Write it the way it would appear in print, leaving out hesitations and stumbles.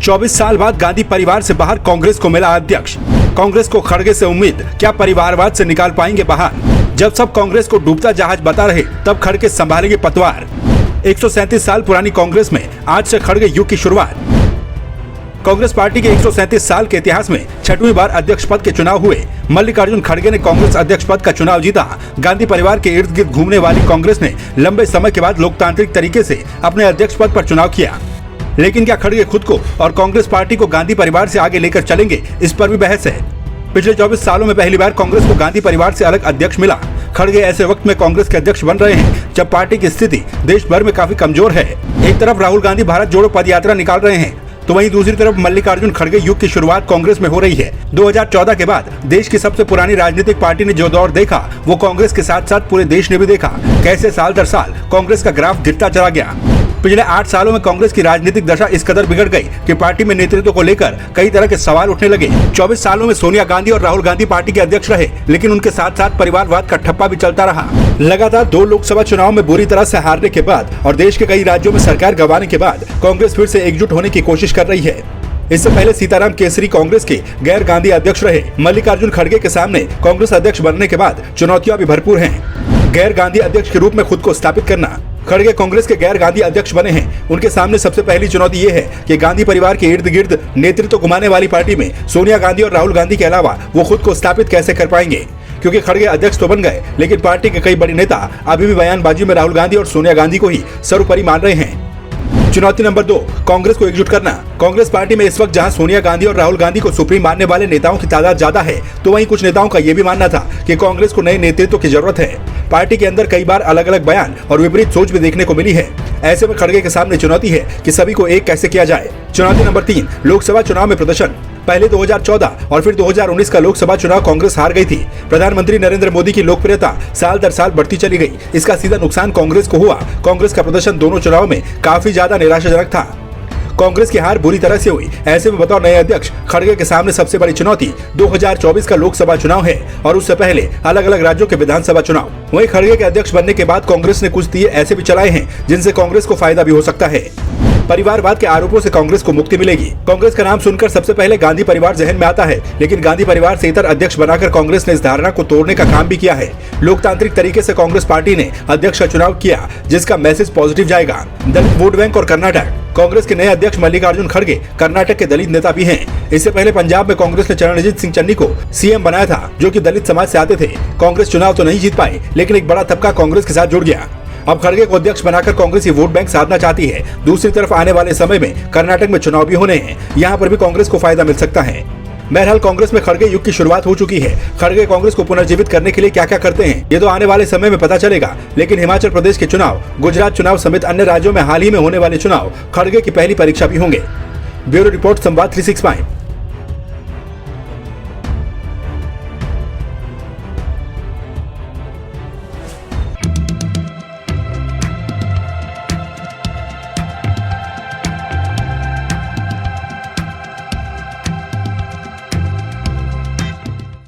24 साल बाद गांधी परिवार से बाहर कांग्रेस को मिला अध्यक्ष। कांग्रेस को खड़गे से उम्मीद, क्या परिवारवाद से निकाल पाएंगे बाहर। जब सब कांग्रेस को डूबता जहाज बता रहे, तब खड़गे संभालेंगे पतवार। 137 साल पुरानी कांग्रेस में आज से खड़गे युग की शुरुआत। कांग्रेस पार्टी के 137 साल के इतिहास में 6वीं बार अध्यक्ष पद के चुनाव हुए। मल्लिकार्जुन खड़गे ने कांग्रेस अध्यक्ष पद का चुनाव जीता। गांधी परिवार के इर्द गिर्द घूमने वाली कांग्रेस ने लंबे समय के बाद लोकतांत्रिक तरीके से अपने अध्यक्ष पद पर चुनाव किया। लेकिन क्या खड़गे खुद को और कांग्रेस पार्टी को गांधी परिवार से आगे लेकर चलेंगे, इस पर भी बहस है। पिछले 24 सालों में पहली बार कांग्रेस को गांधी परिवार से अलग अध्यक्ष मिला। खड़गे ऐसे वक्त में कांग्रेस के अध्यक्ष बन रहे हैं जब पार्टी की स्थिति देश भर में काफी कमजोर है। एक तरफ राहुल गांधी भारत जोड़ो पद यात्रा निकाल रहे हैं, तो वहीं दूसरी तरफ मल्लिकार्जुन खड़गे युग की शुरुआत कांग्रेस में हो रही है। 2014 के बाद देश की सबसे पुरानी राजनीतिक पार्टी ने जो दौर देखा, वो कांग्रेस के साथ साथ पूरे देश ने भी देखा। कैसे साल दर साल कांग्रेस का ग्राफ गिरता चला गया। पिछले 8 सालों में कांग्रेस की राजनीतिक दशा इस कदर बिगड़ गई कि पार्टी में नेतृत्व को लेकर कई तरह के सवाल उठने लगे। 24 सालों में सोनिया गांधी और राहुल गांधी पार्टी के अध्यक्ष रहे, लेकिन उनके साथ साथ परिवारवाद का ठप्पा भी चलता रहा। लगातार 2 लोकसभा चुनाव में बुरी तरह से हारने के बाद और देश के कई राज्यों में सरकार गंवाने के बाद कांग्रेस फिर से एकजुट होने की कोशिश कर रही है। इससे पहले सीताराम केसरी कांग्रेस के गैर गांधी अध्यक्ष रहे। मल्लिकार्जुन खड़गे के सामने कांग्रेस अध्यक्ष बनने के बाद चुनौतियां भी भरपूर हैं। गैर गांधी अध्यक्ष के रूप में खुद को स्थापित करना। खड़गे कांग्रेस के गैर गांधी अध्यक्ष बने हैं। उनके सामने सबसे पहली चुनौती ये है कि गांधी परिवार के इर्द गिर्द नेतृत्व घुमाने वाली पार्टी में सोनिया गांधी और राहुल गांधी के अलावा वो खुद को स्थापित कैसे कर पाएंगे, क्योंकि खड़गे अध्यक्ष तो बन गए, लेकिन पार्टी के कई बड़े नेता अभी भी बयानबाजी में राहुल गांधी और सोनिया गांधी को ही सर्वोपरि मान रहे हैं। चुनौती नंबर 2, कांग्रेस को एकजुट करना। कांग्रेस पार्टी में इस वक्त जहां सोनिया गांधी और राहुल गांधी को सुप्रीम मानने वाले नेताओं की तादाद ज्यादा है, तो वहीं कुछ नेताओं का यह भी मानना था कि कांग्रेस को नए नेतृत्व की जरूरत है। पार्टी के अंदर कई बार अलग अलग बयान और विपरीत सोच भी देखने को मिली है। ऐसे में खड़गे के सामने चुनौती है कि सभी को एक कैसे किया जाए। चुनौती नंबर 3, लोकसभा चुनाव में प्रदर्शन। पहले 2014 और फिर 2019 का लोकसभा चुनाव कांग्रेस हार गई थी। प्रधानमंत्री नरेंद्र मोदी की लोकप्रियता साल दर साल बढ़ती चली गई। इसका सीधा नुकसान कांग्रेस को हुआ। कांग्रेस का प्रदर्शन दोनों चुनाव में काफी ज्यादा निराशाजनक था। कांग्रेस की हार बुरी तरह से हुई। ऐसे में बतौर नए अध्यक्ष खड़गे के सामने सबसे बड़ी चुनौती 2024 का लोकसभा चुनाव है और उससे पहले अलग अलग राज्यों के विधानसभा चुनाव। वहीं खड़गे के अध्यक्ष बनने के बाद कांग्रेस ने कुछ दिए ऐसे भी चलाए हैं जिनसे कांग्रेस को फायदा भी हो सकता है। परिवारवाद के आरोपों से कांग्रेस को मुक्ति मिलेगी। कांग्रेस का नाम सुनकर सबसे पहले गांधी परिवार जहन में आता है, लेकिन गांधी परिवार से इतर अध्यक्ष बनाकर कांग्रेस ने इस धारणा को तोड़ने का काम भी किया है। लोकतांत्रिक तरीके से कांग्रेस पार्टी ने अध्यक्ष का चुनाव किया, जिसका मैसेज पॉजिटिव जाएगा। दलित वोट बैंक और कर्नाटक। कांग्रेस के नए अध्यक्ष मल्लिकार्जुन खड़गे कर्नाटक के दलित नेता भी हैं। इससे पहले पंजाब में कांग्रेस ने चरणजीत सिंह चन्नी को सीएम बनाया था, जो कि दलित समाज से आते थे। कांग्रेस चुनाव तो नहीं जीत पाई, लेकिन एक बड़ा तबका कांग्रेस के साथ जुड़ गया। अब खड़गे को अध्यक्ष बनाकर कांग्रेस ये वोट बैंक साधना चाहती है। दूसरी तरफ आने वाले समय में कर्नाटक में चुनाव भी होने हैं, यहाँ पर भी कांग्रेस को फायदा मिल सकता है। बहरहाल कांग्रेस में खड़गे युग की शुरुआत हो चुकी है। खड़गे कांग्रेस को पुनर्जीवित करने के लिए क्या क्या करते हैं, ये तो आने वाले समय में पता चलेगा। लेकिन हिमाचल प्रदेश के चुनाव, गुजरात चुनाव समेत अन्य राज्यों में हाल ही में होने वाले चुनाव खड़गे की पहली परीक्षा भी होंगे। ब्यूरो रिपोर्ट, संवाद 365।